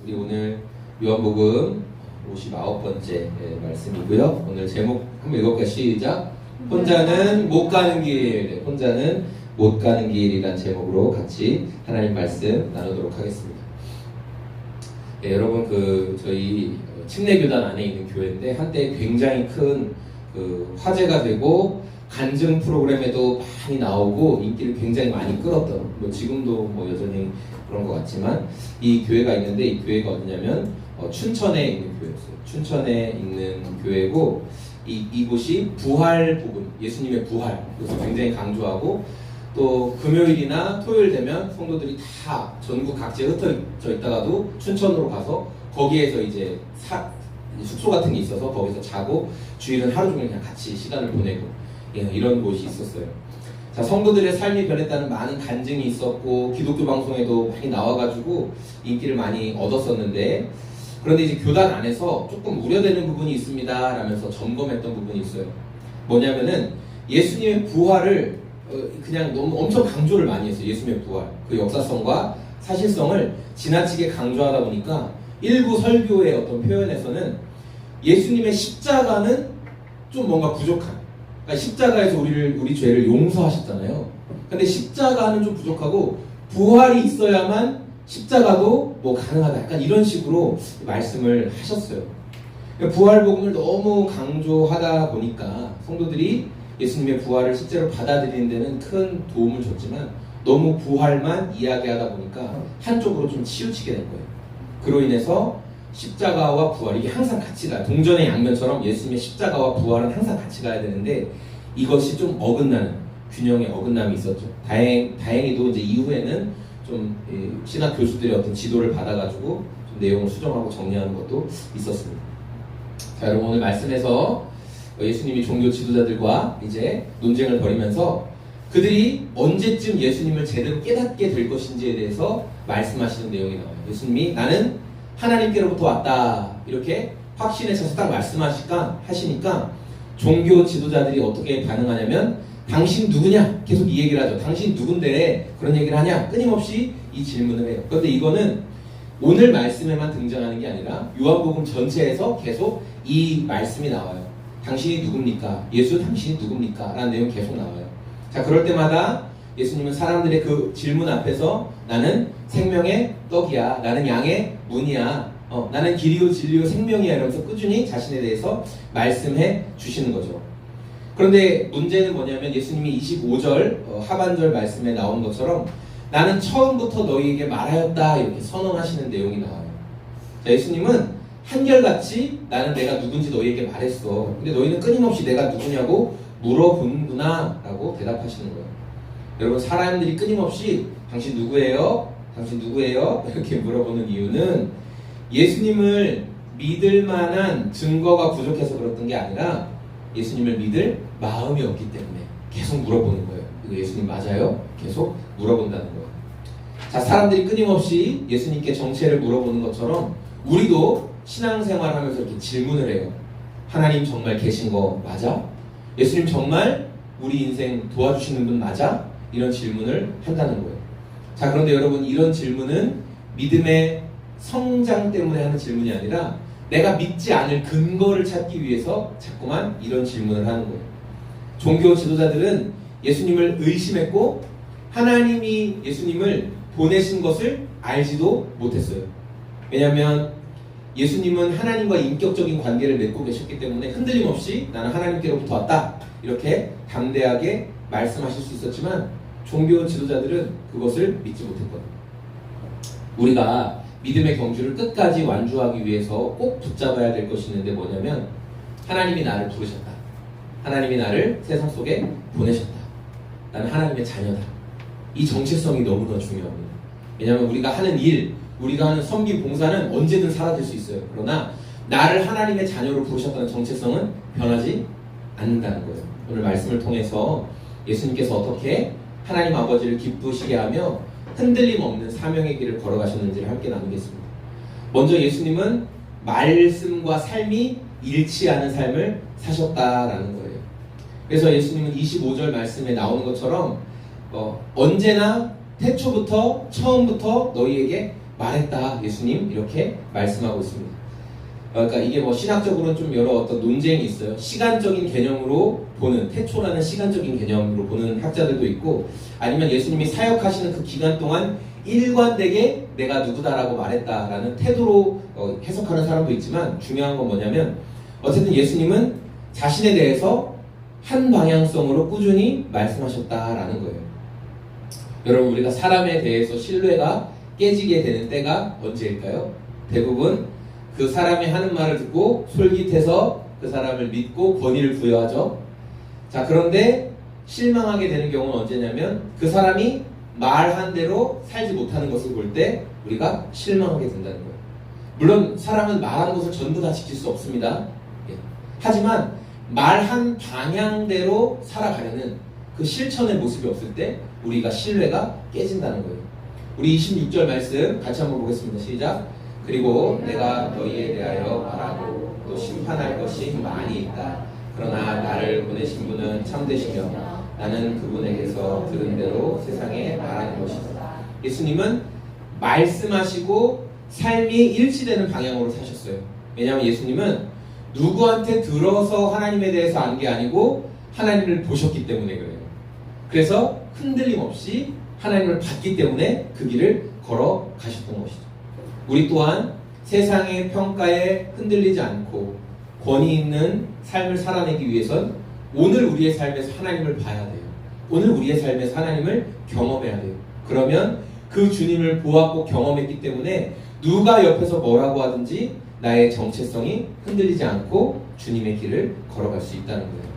우리 오늘 요한복음 59번째 말씀이고요. 오늘 제목 한번 읽어볼까요? 시작. 혼자는 못 가는 길, 혼자는 못 가는 길이란 제목으로 같이 하나님 말씀 나누도록 하겠습니다. 여러분 저희 침례교단 안에 있는 교회인데 한때 굉장히 큰 화제가 되고 간증 프로그램에도 많이 나오고 인기를 굉장히 많이 끌었던, 지금도 여전히 그런 것 같지만 이 교회가 있는데, 이 교회가 어디냐면 춘천에 있는 교회였어요. 춘천에 있는 교회고, 이곳이 부활 복음, 예수님의 부활, 그래서 굉장히 강조하고, 또 금요일이나 토요일 되면 성도들이 다 전국 각지에 흩어져 있다가도 춘천으로 가서 거기에서 이제 숙소 같은 게 있어서 거기서 자고 주일은 하루 종일 그냥 같이 시간을 보내고 이런 곳이 있었어요. 자, 성도들의 삶이 변했다는 많은 간증이 있었고 기독교 방송에도 많이 나와가지고 인기를 많이 얻었었는데, 그런데 이제 교단 안에서 조금 우려되는 부분이 있습니다 라면서 점검했던 부분이 있어요. 뭐냐면은 예수님의 부활을 그냥 너무 엄청 강조를 많이 했어요. 예수님의 부활, 그 역사성과 사실성을 지나치게 강조하다 보니까 일부 설교의 어떤 표현에서는 예수님의 십자가는 좀 뭔가 부족한, 그러니까 십자가에서 우리 죄를 용서하셨잖아요. 근데 십자가는 좀 부족하고 부활이 있어야만 십자가도 가능하다, 약간 이런 식으로 말씀을 하셨어요. 부활 복음을 너무 강조하다 보니까 성도들이 예수님의 부활을 실제로 받아들이는 데는 큰 도움을 줬지만 너무 부활만 이야기하다 보니까 한쪽으로 좀 치우치게 된 거예요. 그로 인해서 십자가와 부활, 이게 항상 같이 가요. 동전의 양면처럼 예수님의 십자가와 부활은 항상 같이 가야 되는데 이것이 좀 어긋나는, 균형의 어긋남이 있었죠. 다행히도 이제 이후에는 좀 신학 교수들의 어떤 지도를 받아가지고 좀 내용을 수정하고 정리하는 것도 있었습니다. 자, 여러분 오늘 말씀에서 예수님이 종교 지도자들과 이제 논쟁을 벌이면서 그들이 언제쯤 예수님을 제대로 깨닫게 될 것인지에 대해서 말씀하시는 내용이 나와요. 예수님이 나는 하나님께로부터 왔다, 이렇게 확신에 차서 딱 말씀하시니까 종교 지도자들이 어떻게 반응하냐면 당신 누구냐? 계속 이 얘기를 하죠. 당신 누군데 그런 얘기를 하냐? 끊임없이 이 질문을 해요. 그런데 이거는 오늘 말씀에만 등장하는 게 아니라 요한복음 전체에서 계속 이 말씀이 나와요. 당신이 누굽니까? 예수 당신이 누굽니까? 라는 내용이 계속 나와요. 자, 그럴 때마다 예수님은 사람들의 그 질문 앞에서 나는 생명의 떡이야, 나는 양의 문이야, 나는 길이요 진리요 생명이야, 이러면서 꾸준히 자신에 대해서 말씀해 주시는 거죠. 그런데 문제는 뭐냐면 예수님이 25절 하반절 말씀에 나온 것처럼 나는 처음부터 너희에게 말하였다, 이렇게 선언하시는 내용이 나와요. 자, 예수님은 한결같이 나는 내가 누군지 너희에게 말했어. 근데 너희는 끊임없이 내가 누구냐고 물어보는구나 라고 대답하시는 거예요. 여러분, 사람들이 끊임없이 당신 누구예요? 당신 누구예요? 이렇게 물어보는 이유는 예수님을 믿을 만한 증거가 부족해서 그랬던 게 아니라 예수님을 믿을 마음이 없기 때문에 계속 물어보는 거예요. 이거 예수님 맞아요? 계속 물어본다는 거예요. 자, 사람들이 끊임없이 예수님께 정체를 물어보는 것처럼 우리도 신앙생활 하면서 이렇게 질문을 해요. 하나님 정말 계신 거 맞아? 예수님 정말 우리 인생 도와주시는 분 맞아? 이런 질문을 한다는 거예요. 자, 그런데 여러분, 이런 질문은 믿음의 성장 때문에 하는 질문이 아니라 내가 믿지 않을 근거를 찾기 위해서 자꾸만 이런 질문을 하는 거예요. 종교 지도자들은 예수님을 의심했고 하나님이 예수님을 보내신 것을 알지도 못했어요. 왜냐하면 예수님은 하나님과 인격적인 관계를 맺고 계셨기 때문에 흔들림 없이 나는 하나님께로부터 왔다, 이렇게 담대하게 말씀하실 수 있었지만 종교 지도자들은 그것을 믿지 못했거든요. 우리가 믿음의 경주를 끝까지 완주하기 위해서 꼭 붙잡아야 될 것이 있는데 뭐냐면 하나님이 나를 부르셨다, 하나님이 나를 세상 속에 보내셨다, 나는 하나님의 자녀다. 이 정체성이 너무나 중요합니다. 왜냐하면 우리가 하는 일, 우리가 하는 섬김 봉사는 언제든 사라질 수 있어요. 그러나 나를 하나님의 자녀로 부르셨다는 정체성은 변하지 않는다는 거예요. 오늘 말씀을 통해서 예수님께서 어떻게 하나님 아버지를 기쁘시게 하며 흔들림 없는 사명의 길을 걸어가셨는지를 함께 나누겠습니다. 먼저 예수님은 말씀과 삶이 일치하는 삶을 사셨다라는 거예요. 그래서 예수님은 25절 말씀에 나오는 것처럼 언제나 태초부터 처음부터 너희에게 말했다 예수님 이렇게 말씀하고 있습니다. 그러니까 이게 뭐 신학적으로는 좀 여러 어떤 논쟁이 있어요. 시간적인 개념으로 보는 태초라는 시간적인 개념으로 보는 학자들도 있고, 아니면 예수님이 사역하시는 그 기간 동안 일관되게 내가 누구다라고 말했다라는 태도로 해석하는 사람도 있지만, 중요한 건 뭐냐면 어쨌든 예수님은 자신에 대해서 한 방향성으로 꾸준히 말씀하셨다라는 거예요. 여러분, 우리가 사람에 대해서 신뢰가 깨지게 되는 때가 언제일까요? 대부분 그 사람이 하는 말을 듣고 솔깃해서 그 사람을 믿고 권위를 부여하죠. 자, 그런데 실망하게 되는 경우는 언제냐면 그 사람이 말한 대로 살지 못하는 것을 볼 때 우리가 실망하게 된다는 거예요. 물론 사람은 말한 것을 전부 다 지킬 수 없습니다. 예. 하지만 말한 방향대로 살아가려는 그 실천의 모습이 없을 때 우리가 신뢰가 깨진다는 거예요. 우리 26절 말씀 같이 한번 보겠습니다. 시작. 그리고 내가 너희에 대하여 말하고 또 심판할 것이 많이 있다. 그러나 나를 보내신 분은 참되시며 나는 그분에게서 들은 대로 세상에 말하는 것이다. 예수님은 말씀하시고 삶이 일치되는 방향으로 사셨어요. 왜냐하면 예수님은 누구한테 들어서 하나님에 대해서 안 게 아니고 하나님을 보셨기 때문에 그래요. 그래서 흔들림 없이 하나님을 봤기 때문에 그 길을 걸어가셨던 것이죠. 우리 또한 세상의 평가에 흔들리지 않고 권위 있는 삶을 살아내기 위해선 오늘 우리의 삶에서 하나님을 봐야 돼요. 오늘 우리의 삶에서 하나님을 경험해야 돼요. 그러면 그 주님을 보았고 경험했기 때문에 누가 옆에서 뭐라고 하든지 나의 정체성이 흔들리지 않고 주님의 길을 걸어갈 수 있다는 거예요.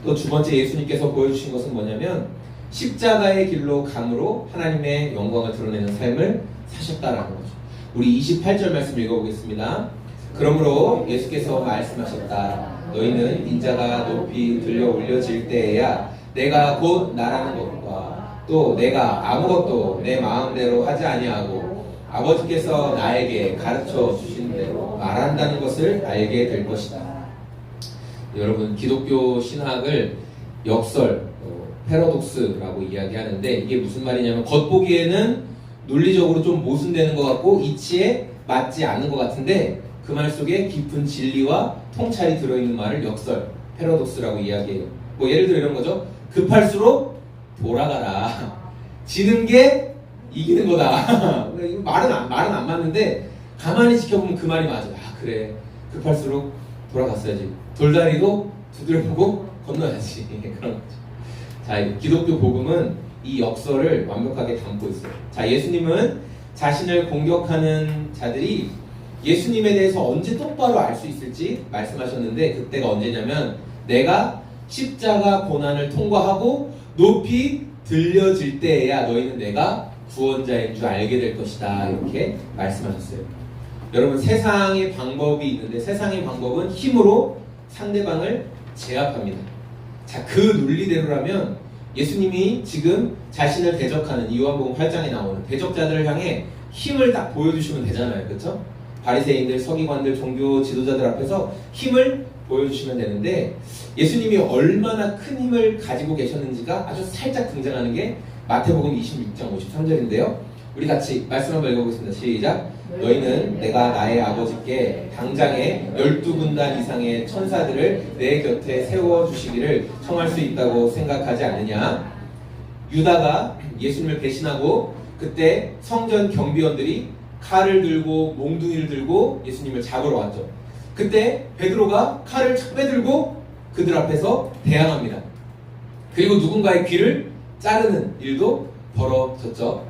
또 두 번째 예수님께서 보여주신 것은 뭐냐면 십자가의 길로 감으로 하나님의 영광을 드러내는 삶을 사셨다라는 거죠. 우리 28절 말씀 읽어보겠습니다. 그러므로 예수께서 말씀하셨다. 너희는 인자가 높이 들려 올려질 때에야 내가 곧 나라는 것과 또 내가 아무것도 내 마음대로 하지 아니하고 아버지께서 나에게 가르쳐 주신 대로 말한다는 것을 알게 될 것이다. 여러분, 기독교 신학을 역설, 패러독스라고 이야기하는데 이게 무슨 말이냐면 겉보기에는 논리적으로 좀 모순되는 것 같고 이치에 맞지 않는 것 같은데 그 말 속에 깊은 진리와 통찰이 들어있는 말을 역설, 패러독스라고 이야기해요. 뭐 예를 들어 이런 거죠. 급할수록 돌아가라. 지는 게 이기는 거다. 말은 안 맞는데 가만히 지켜보면 그 말이 맞아. 아, 그래. 급할수록 돌아갔어야지. 돌다리도 두드려보고 건너야지. 그런 거죠. 자, 기독교 복음은 이 역설을 완벽하게 담고 있어요. 자, 예수님은 자신을 공격하는 자들이 예수님에 대해서 언제 똑바로 알 수 있을지 말씀하셨는데 그때가 언제냐면 내가 십자가 고난을 통과하고 높이 들려질 때에야 너희는 내가 구원자인 줄 알게 될 것이다. 이렇게 말씀하셨어요. 여러분, 세상의 방법이 있는데 세상의 방법은 힘으로 상대방을 제압합니다. 자, 그 논리대로라면 예수님이 지금 자신을 대적하는 요한복음 8장에 나오는 대적자들을 향해 힘을 딱 보여주시면 되잖아요. 그렇죠? 바리새인들, 서기관들, 종교 지도자들 앞에서 힘을 보여주시면 되는데 예수님이 얼마나 큰 힘을 가지고 계셨는지가 아주 살짝 등장하는 게 마태복음 26장 53절인데요. 우리 같이 말씀 한번 읽어보겠습니다. 시작. 너희는 내가 나의 아버지께 당장에 12군단 이상의 천사들을 내 곁에 세워주시기를 청할 수 있다고 생각하지 않느냐. 유다가 예수님을 배신하고 그때 성전 경비원들이 칼을 들고 몽둥이를 들고 예수님을 잡으러 왔죠. 그때 베드로가 칼을 착 빼들고 그들 앞에서 대항합니다. 그리고 누군가의 귀를 자르는 일도 벌어졌죠.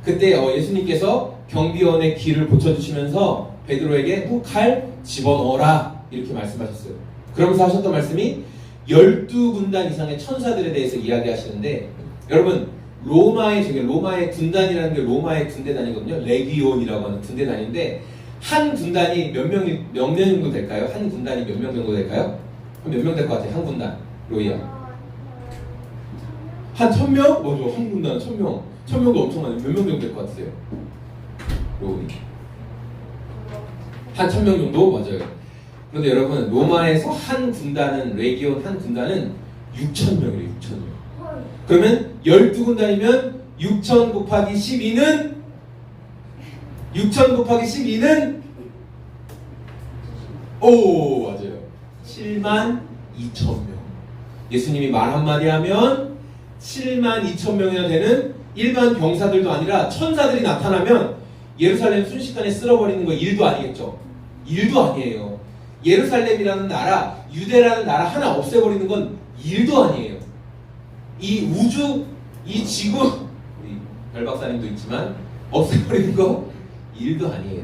그때 예수님께서 경비원의 귀를 고쳐주시면서 베드로에게 또 칼 집어넣어라 이렇게 말씀하셨어요. 그러면서 하셨던 말씀이 12군단 이상의 천사들에 대해서 이야기하시는데 여러분, 로마의 군단이라는 게 로마의 군대단이거든요. 레기온이라고 하는 군대단인데 한 군단이 몇 명 정도 될까요? 한 군단이 몇 명 정도 될까요? 몇 명 될 것 같아요? 한 군단. 로이야. 한 1000명? 맞아. 한 군단 1000명. 1000명도 엄청 많아요. 몇 명 정도 될 것 같으세요? 로이. 한 1000명 정도? 맞아요. 그런데 여러분, 로마에서 한 군단은, 레기온 한 군단은 6000명이에요. 6000명. 그러면 12군단이면 6000 곱하기 12는 6천 곱하기 12는 오 맞아요. 7만 2천 명. 예수님이 말 한마디 하면 7만 2천 명이나 되는 일반 병사들도 아니라 천사들이 나타나면 예루살렘 순식간에 쓸어버리는 거 일도 아니겠죠. 일도 아니에요. 예루살렘이라는 나라, 유대라는 나라 하나 없애버리는 건 일도 아니에요. 이 우주, 이 지구, 우리 별 박사님도 있지만 없애버리는 거 일도 아니에요.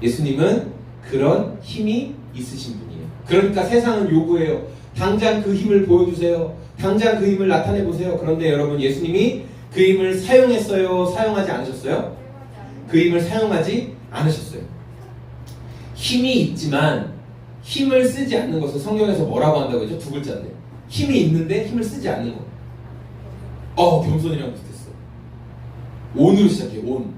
예수님은 그런 힘이 있으신 분이에요. 그러니까 세상은 요구해요. 당장 그 힘을 보여주세요. 당장 그 힘을 나타내보세요. 그런데 여러분, 예수님이 그 힘을 사용했어요? 사용하지 않으셨어요? 그 힘을 사용하지 않으셨어요. 힘이 있지만 힘을 쓰지 않는 것을 성경에서 뭐라고 한다고 했죠? 두 글자인데. 힘이 있는데 힘을 쓰지 않는 것. 겸손이랑 비슷했어. 온으로 시작해요. 온.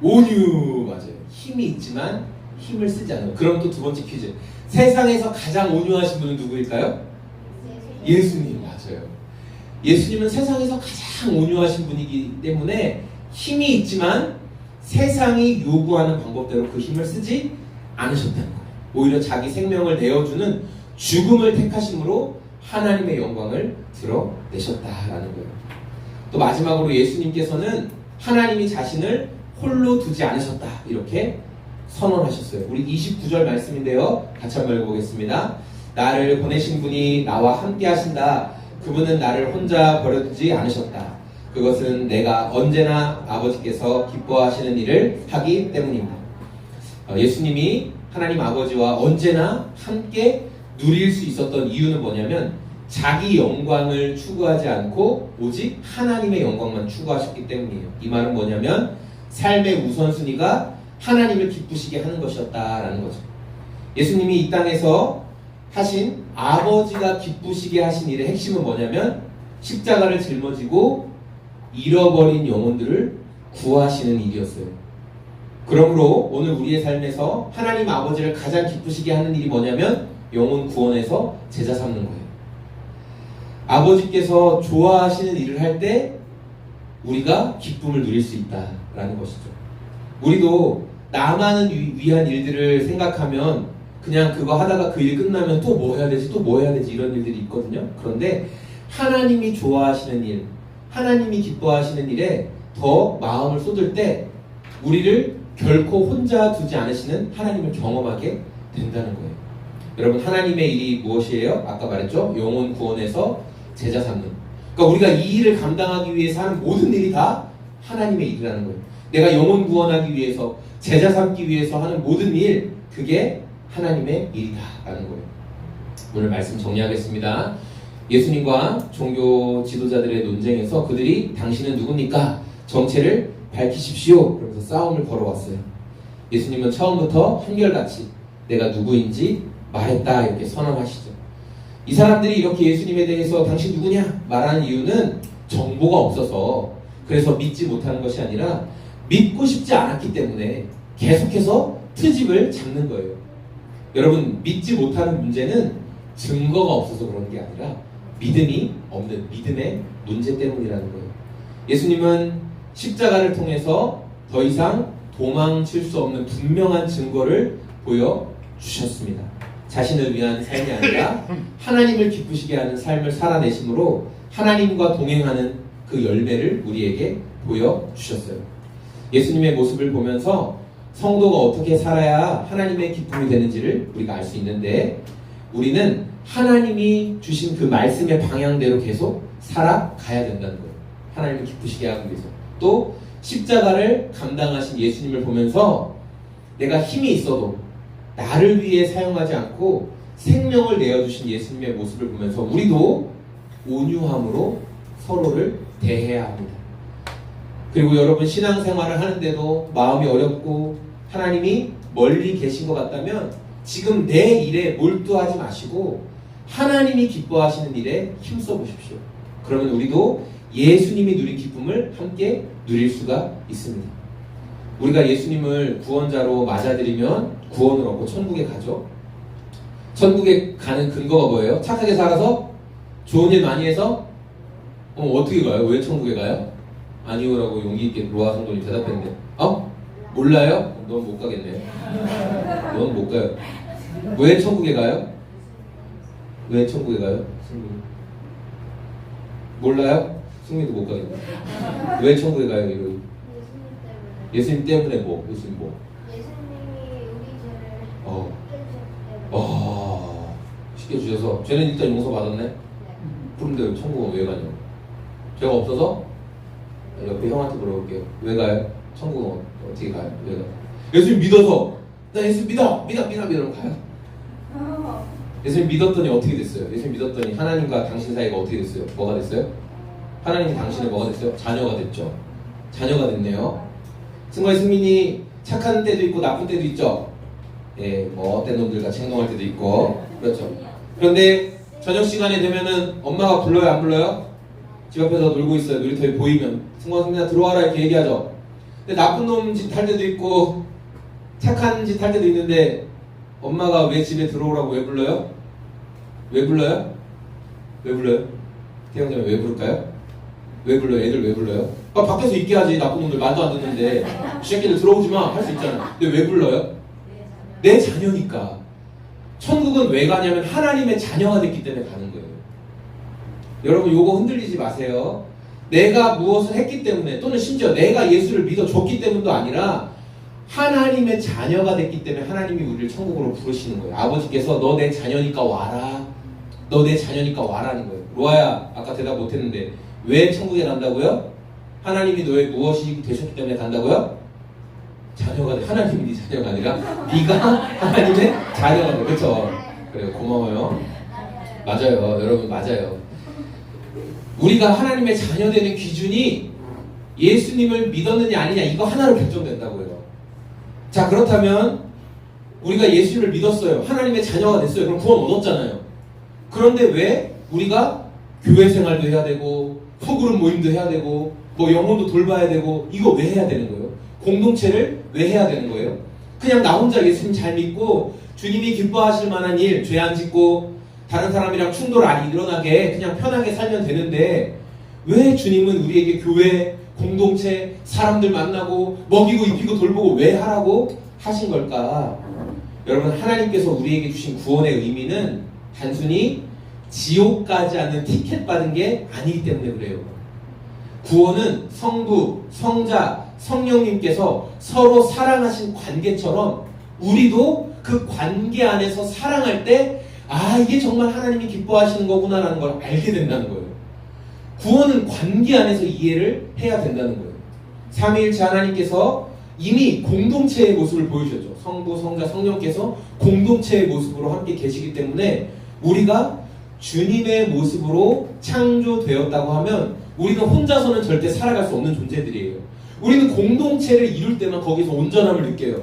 온유. 맞아요. 힘이 있지만 힘을 쓰지 않는 것. 그럼 또 두 번째 퀴즈. 세상에서 가장 온유하신 분은 누구일까요? 예수님. 맞아요. 예수님은 세상에서 가장 온유하신 분이기 때문에 힘이 있지만 세상이 요구하는 방법대로 그 힘을 쓰지 않으셨다는 거예요. 오히려 자기 생명을 내어주는 죽음을 택하심으로 하나님의 영광을 드러내셨다라는 거예요. 또 마지막으로 예수님께서는 하나님이 자신을 홀로 두지 않으셨다 이렇게 선언하셨어요. 우리 29절 말씀인데요. 같이 한번 읽어보겠습니다. 나를 보내신 분이 나와 함께 하신다. 그분은 나를 혼자 버려두지 않으셨다. 그것은 내가 언제나 아버지께서 기뻐하시는 일을 하기 때문입니다. 예수님이 하나님 아버지와 언제나 함께 누릴 수 있었던 이유는 뭐냐면 자기 영광을 추구하지 않고 오직 하나님의 영광만 추구하셨기 때문이에요. 이 말은 뭐냐면 삶의 우선순위가 하나님을 기쁘시게 하는 것이었다라는 거죠. 예수님이 이 땅에서 하신 아버지가 기쁘시게 하신 일의 핵심은 뭐냐면 십자가를 짊어지고 잃어버린 영혼들을 구하시는 일이었어요. 그러므로 오늘 우리의 삶에서 하나님 아버지를 가장 기쁘시게 하는 일이 뭐냐면 영혼 구원에서 제자 삼는 거예요. 아버지께서 좋아하시는 일을 할 때 우리가 기쁨을 누릴 수 있다라는 것이죠. 우리도 나만을 위한 일들을 생각하면 그냥 그거 하다가 그 일 끝나면 또 뭐 해야 되지? 또 뭐 해야 되지? 이런 일들이 있거든요. 그런데 하나님이 좋아하시는 일, 하나님이 기뻐하시는 일에 더 마음을 쏟을 때 우리를 결코 혼자 두지 않으시는 하나님을 경험하게 된다는 거예요. 여러분, 하나님의 일이 무엇이에요? 아까 말했죠? 영혼 구원에서 제자 삼는. 그러니까 우리가 이 일을 감당하기 위해서 하는 모든 일이 다 하나님의 일이라는 거예요. 내가 영혼 구원하기 위해서, 제자 삼기 위해서 하는 모든 일, 그게 하나님의 일이다라는 거예요. 오늘 말씀 정리하겠습니다. 예수님과 종교 지도자들의 논쟁에서 그들이 당신은 누굽니까? 정체를 밝히십시오. 그러면서 싸움을 걸어왔어요. 예수님은 처음부터 한결같이 내가 누구인지 말했다 이렇게 선언하시죠. 이 사람들이 이렇게 예수님에 대해서 당신 누구냐 말하는 이유는 정보가 없어서 그래서 믿지 못하는 것이 아니라 믿고 싶지 않았기 때문에 계속해서 트집을 잡는 거예요. 여러분, 믿지 못하는 문제는 증거가 없어서 그런 게 아니라 믿음이 없는 믿음의 문제 때문이라는 거예요. 예수님은 십자가를 통해서 더 이상 도망칠 수 없는 분명한 증거를 보여주셨습니다. 자신을 위한 삶이 아니라 하나님을 기쁘시게 하는 삶을 살아내심으로 하나님과 동행하는 그 열매를 우리에게 보여주셨어요. 예수님의 모습을 보면서 성도가 어떻게 살아야 하나님의 기쁨이 되는지를 우리가 알 수 있는데 우리는 하나님이 주신 그 말씀의 방향대로 계속 살아가야 된다는 거예요. 하나님을 기쁘시게 하기 위해서. 또 십자가를 감당하신 예수님을 보면서 내가 힘이 있어도 나를 위해 사용하지 않고 생명을 내어주신 예수님의 모습을 보면서 우리도 온유함으로 서로를 대해야 합니다. 그리고 여러분, 신앙생활을 하는데도 마음이 어렵고 하나님이 멀리 계신 것 같다면 지금 내 일에 몰두하지 마시고 하나님이 기뻐하시는 일에 힘써 보십시오. 그러면 우리도 예수님이 누린 기쁨을 함께 누릴 수가 있습니다. 우리가 예수님을 구원자로 맞아들이면 구원을 얻고 천국에 가죠. 천국에 가는 근거가 뭐예요? 착하게 살아서? 좋은 일 많이 해서? 어떻게 가요? 왜 천국에 가요? 아니오라고 용기 있게 로아 성도님 대답했는데 몰라요? 넌 못 가겠네. 넌 못 가요. 왜 천국에 가요? 왜 천국에 가요? 몰라요? 승민도 못 가겠네. 왜 천국에 가요? 이거 예수님 때문에 뭐? 예수님 뭐? 예수님이 우리 죄를 어. 해주셨기 때문에. 쉽게 주셔서 죄는 일단 용서받았네? 그런데 천국은 왜 가냐고. 죄가 없어서? 옆에 형한테 물어볼게요. 왜 가요? 천국은 어떻게 가요? 왜 가요? 예수님 믿어서 나 예수 믿어 이러면 가요. 예수님 믿었더니 어떻게 됐어요? 예수님 믿었더니 하나님과 당신 사이가 어떻게 됐어요? 뭐가 됐어요? 하나님이 당신의 뭐가 됐어요? 자녀가 됐죠. 자녀가 됐네요. 승관의 승민이 착한 때도 있고 나쁜 때도 있죠. 예, 뭐 어떤 놈들과 행동할 때도 있고 그렇죠. 그런데 저녁 시간이 되면은 엄마가 불러요, 안 불러요? 집 앞에서 놀고 있어요. 놀이터에 보이면 승관 승민아 들어와라 이렇게 얘기하죠. 근데 나쁜 놈 짓 할 때도 있고 착한 짓 할 때도 있는데 엄마가 왜 집에 들어오라고 왜 불러요? 왜 불러요? 왜 불러요? 태영님 왜 부를까요? 왜 불러요? 애들 왜 불러요? 밖에서 있게 하지. 나쁜 놈들 말도 안 듣는데 이 새끼들 들어오지 마 할 수 있잖아. 근데 왜 불러요? 내 자녀니까. 천국은 왜 가냐면 하나님의 자녀가 됐기 때문에 가는 거예요. 여러분 요거 흔들리지 마세요. 내가 무엇을 했기 때문에 또는 심지어 내가 예수를 믿어줬기 때문도 아니라 하나님의 자녀가 됐기 때문에 하나님이 우리를 천국으로 부르시는 거예요. 아버지께서 너 내 자녀니까 와라. 너 내 자녀니까 와라는 거예요. 로아야 아까 대답 못했는데 왜 천국에 간다고요? 하나님이 너의 무엇이 되셨기 때문에 간다고요? 자녀가 돼. 하나님이 네 자녀가 아니라 네가 하나님의 자녀가 돼. 그렇죠? 그래요. 고마워요. 맞아요. 여러분 맞아요. 우리가 하나님의 자녀 되는 기준이 예수님을 믿었느냐 아니냐 이거 하나로 결정된다고요. 자 그렇다면 우리가 예수를 믿었어요. 하나님의 자녀가 됐어요. 그럼 구원 얻었잖아요. 그런데 왜 우리가 교회 생활도 해야 되고 소그룹 모임도 해야 되고 뭐 영혼도 돌봐야 되고 이거 왜 해야 되는 거예요? 공동체를 왜 해야 되는 거예요? 그냥 나 혼자 예수님 잘 믿고 주님이 기뻐하실 만한 일, 죄 안 짓고 다른 사람이랑 충돌 안 일어나게 그냥 편하게 살면 되는데 왜 주님은 우리에게 교회, 공동체, 사람들 만나고 먹이고 입히고 돌보고 왜 하라고 하신 걸까? 여러분 하나님께서 우리에게 주신 구원의 의미는 단순히 지옥 가지 않는 티켓 받은 게 아니기 때문에 그래요. 구원은 성부, 성자, 성령님께서 서로 사랑하신 관계처럼 우리도 그 관계 안에서 사랑할 때 이게 정말 하나님이 기뻐하시는 거구나라는 걸 알게 된다는 거예요. 구원은 관계 안에서 이해를 해야 된다는 거예요. 삼위일체 하나님께서 이미 공동체의 모습을 보여주셨죠. 성부, 성자, 성령께서 공동체의 모습으로 함께 계시기 때문에 우리가 주님의 모습으로 창조되었다고 하면 우리는 혼자서는 절대 살아갈 수 없는 존재들이에요. 우리는 공동체를 이룰 때만 거기서 온전함을 느껴요.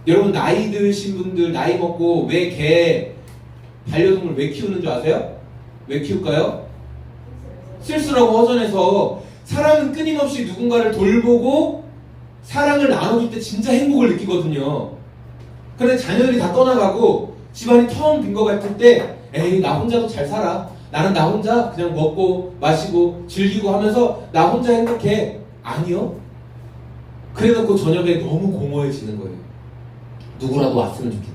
여러분 나이 드신 분들 나이 먹고 왜 개, 반려동물 왜 키우는 줄 아세요? 왜 키울까요? 쓸쓸하고 허전해서 사람은 끊임없이 누군가를 돌보고 사랑을 나눠줄 때 진짜 행복을 느끼거든요. 그런데 자녀들이 다 떠나가고 집안이 텅 빈 것 같을 때 에이 나 혼자도 잘 살아. 나는 나 혼자 그냥 먹고 마시고 즐기고 하면서 나 혼자 행복해. 아니요. 그래놓고 저녁에 너무 공허해지는 거예요. 누구라도 왔으면 좋겠다.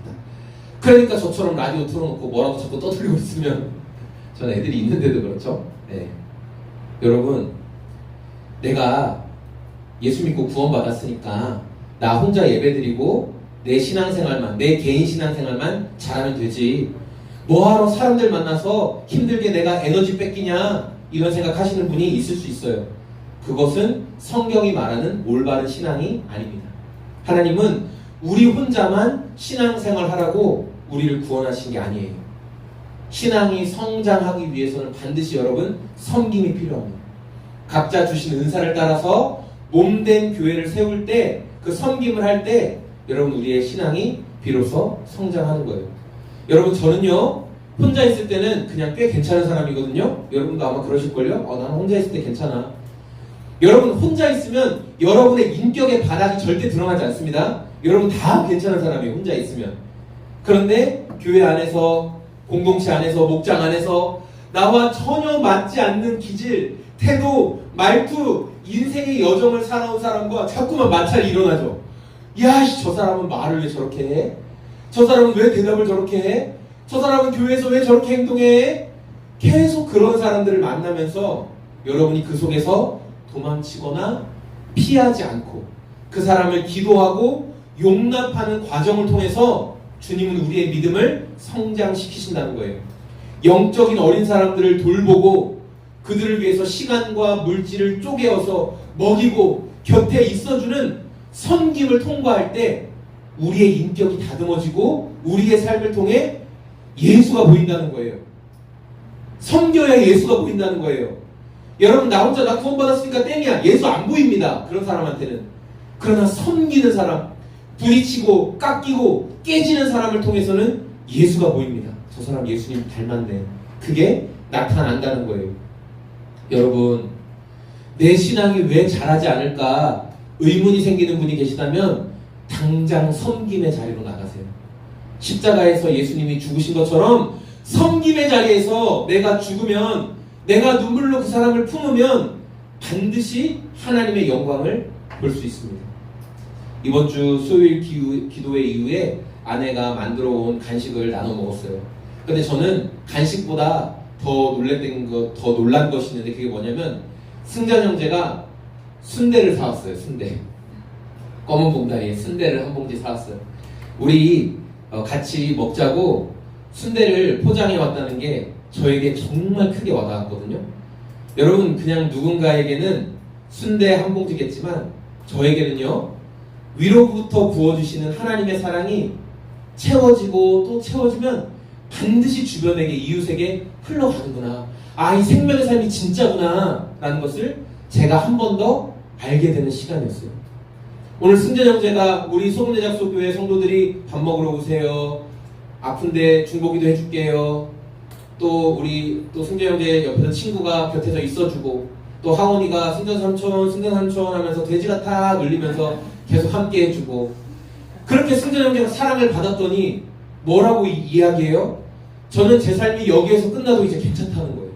그러니까 저처럼 라디오 틀어놓고 뭐라도 자꾸 떠들고 있으면 전 애들이 있는데도 그렇죠. 네. 여러분 내가 예수 믿고 구원받았으니까 나 혼자 예배드리고 내 신앙생활만 내 개인 신앙생활만 잘하면 되지 뭐하러 사람들 만나서 힘들게 내가 에너지 뺏기냐 이런 생각하시는 분이 있을 수 있어요. 그것은 성경이 말하는 올바른 신앙이 아닙니다. 하나님은 우리 혼자만 신앙생활 하라고 우리를 구원하신 게 아니에요. 신앙이 성장하기 위해서는 반드시 여러분 섬김이 필요합니다. 각자 주신 은사를 따라서 몸된 교회를 세울 때 그 섬김을 할 때 여러분 우리의 신앙이 비로소 성장하는 거예요. 여러분 저는요 혼자 있을 때는 그냥 꽤 괜찮은 사람이거든요. 여러분도 아마 그러실걸요? 나는 혼자 있을 때 괜찮아. 여러분 혼자 있으면 여러분의 인격의 바닥이 절대 드러나지 않습니다. 여러분 다 괜찮은 사람이에요. 혼자 있으면. 그런데 교회 안에서 공동체 안에서 목장 안에서 나와 전혀 맞지 않는 기질, 태도, 말투, 인생의 여정을 살아온 사람과 자꾸만 마찰이 일어나죠. 야, 저 사람은 말을 왜 저렇게 해? 저 사람은 왜 대답을 저렇게 해? 저 사람은 교회에서 왜 저렇게 행동해? 계속 그런 사람들을 만나면서 여러분이 그 속에서 도망치거나 피하지 않고 그 사람을 기도하고 용납하는 과정을 통해서 주님은 우리의 믿음을 성장시키신다는 거예요. 영적인 어린 사람들을 돌보고 그들을 위해서 시간과 물질을 쪼개어서 먹이고 곁에 있어주는 섬김을 통과할 때 우리의 인격이 다듬어지고 우리의 삶을 통해 예수가 보인다는 거예요. 섬겨야 예수가 보인다는 거예요. 여러분, 나 혼자 나 구원받았으니까 땡이야. 예수 안 보입니다. 그런 사람한테는. 그러나 섬기는 사람, 부딪히고 깎이고 깨지는 사람을 통해서는 예수가 보입니다. 저 사람 예수님 닮았네. 그게 나타난다는 거예요. 여러분, 내 신앙이 왜 자라지 않을까 의문이 생기는 분이 계시다면 당장 섬김의 자리로 나가세요. 십자가에서 예수님이 죽으신 것처럼 섬김의 자리에서 내가 죽으면, 내가 눈물로 그 사람을 품으면 반드시 하나님의 영광을 볼 수 있습니다. 이번 주 수요일 기도회 이후에 아내가 만들어 온 간식을 나눠 먹었어요. 근데 저는 간식보다 더 놀란 것이 있는데, 그게 뭐냐면 승전 형제가 순대를 사왔어요. 순대. 검은 봉다리에 순대를 한 봉지 사왔어요. 우리 같이 먹자고 순대를 포장해 왔다는 게 저에게 정말 크게 와닿았거든요. 여러분, 그냥 누군가에게는 순대 한 봉지겠지만 저에게는요, 위로부터 부어주시는 하나님의 사랑이 채워지고 또 채워지면 반드시 주변에게, 이웃에게 흘러가는구나. 아, 이 생명의 삶이 진짜구나 라는 것을 제가 한 번 더 알게 되는 시간이었어요. 오늘 승전 형제가 우리 소금대작소교회 성도들이 밥 먹으러 오세요, 아픈데 중보기도 해줄게요, 또 우리 또 승전 형제 옆에서 친구가 곁에서 있어주고, 또 하원이가 승전 삼촌 하면서 돼지 같아 놀리면서 계속 함께 해주고, 그렇게 승전 형제가 사랑을 받았더니 뭐라고 이야기해요? 저는 제 삶이 여기에서 끝나도 이제 괜찮다는 거예요.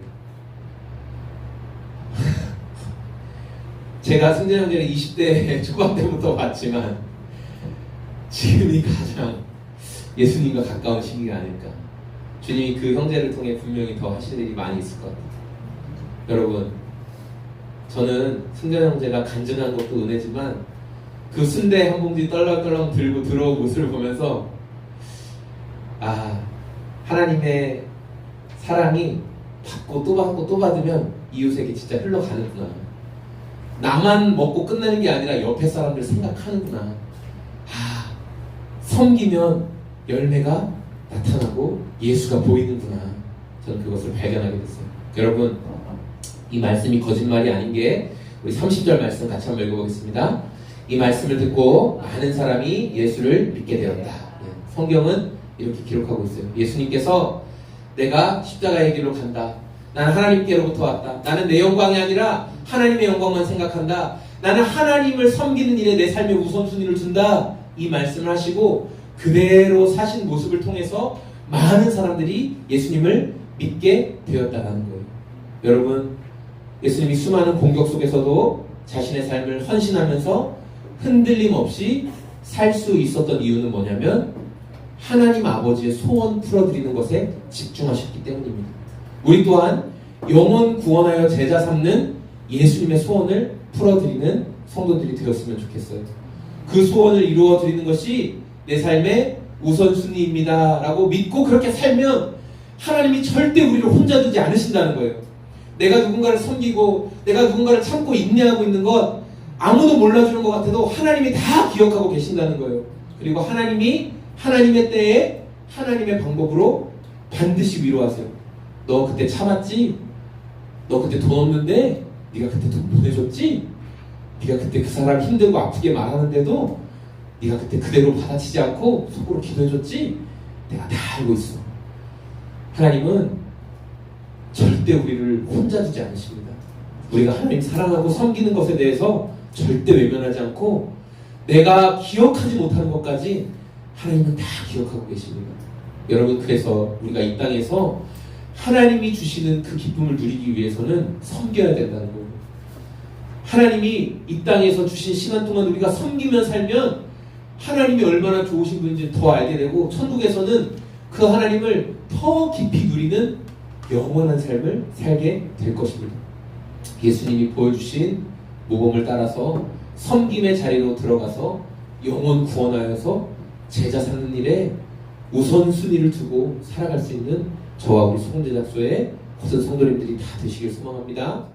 제가 승전 형제를 20대 초반 때부터 봤지만 지금이 가장 예수님과 가까운 시기가 아닐까. 주님이 그 형제를 통해 분명히 더 하실 일이 많이 있을 것 같아요. 여러분, 저는 승전 형제가 간증한 것도 은혜지만 그 순대 한 봉지 떨렁떨렁 들고 들어온 모습을 보면서, 아, 하나님의 사랑이 받고 또 받고 또 받으면 이웃에게 진짜 흘러가는구나. 나만 먹고 끝나는 게 아니라 옆에 사람들 생각하는구나. 아, 섬기면 열매가 나타나고 예수가 보이는구나. 저는 그것을 발견하게 됐어요. 여러분, 이 말씀이 거짓말이 아닌 게 우리 30절 말씀 같이 한번 읽어보겠습니다. 이 말씀을 듣고 많은 사람이 예수를 믿게 되었다. 성경은 이렇게 기록하고 있어요. 예수님께서 내가 십자가의 길로 간다. 나는 하나님께로부터 왔다. 나는 내 영광이 아니라 하나님의 영광만 생각한다. 나는 하나님을 섬기는 일에 내 삶의 우선순위를 둔다. 이 말씀을 하시고 그대로 사신 모습을 통해서 많은 사람들이 예수님을 믿게 되었다는 거예요. 여러분, 예수님이 수많은 공격 속에서도 자신의 삶을 헌신하면서 흔들림 없이 살 수 있었던 이유는 뭐냐면 하나님 아버지의 소원 풀어드리는 것에 집중하셨기 때문입니다. 우리 또한 영혼 구원하여 제자 삼는 예수님의 소원을 풀어드리는 성도들이 되었으면 좋겠어요. 그 소원을 이루어드리는 것이 내 삶의 우선순위입니다 라고 믿고 그렇게 살면 하나님이 절대 우리를 혼자 두지 않으신다는 거예요. 내가 누군가를 섬기고 내가 누군가를 참고 인내하고 있는 것 아무도 몰라주는 것 같아도 하나님이 다 기억하고 계신다는 거예요. 그리고 하나님이 하나님의 때에 하나님의 방법으로 반드시 위로하세요. 너 그때 참았지? 너 그때 돈 없는데 네가 그때 돈 보내줬지? 네가 그때 그 사람 힘들고 아프게 말하는데도 네가 그때 그대로 받아치지 않고 속으로 기도해줬지? 내가 다 알고 있어. 하나님은 절대 우리를 혼자 두지 않으십니다. 우리가 하나님 사랑하고 섬기는 것에 대해서 절대 외면하지 않고 내가 기억하지 못하는 것까지 하나님은 다 기억하고 계십니다. 여러분, 그래서 우리가 이 땅에서 하나님이 주시는 그 기쁨을 누리기 위해서는 섬겨야 된다는 거예요. 하나님이 이 땅에서 주신 시간 동안 우리가 섬기며 살면 하나님이 얼마나 좋으신 분인지 더 알게 되고 천국에서는 그 하나님을 더 깊이 누리는 영원한 삶을 살게 될 것입니다. 예수님이 보여주신 모범을 따라서 섬김의 자리로 들어가서 영혼 구원하여서 제자 삼는 일에 우선순위를 두고 살아갈 수 있는 저와 우리 송제작소의 모든 성도님들이 다 되시길 소망합니다.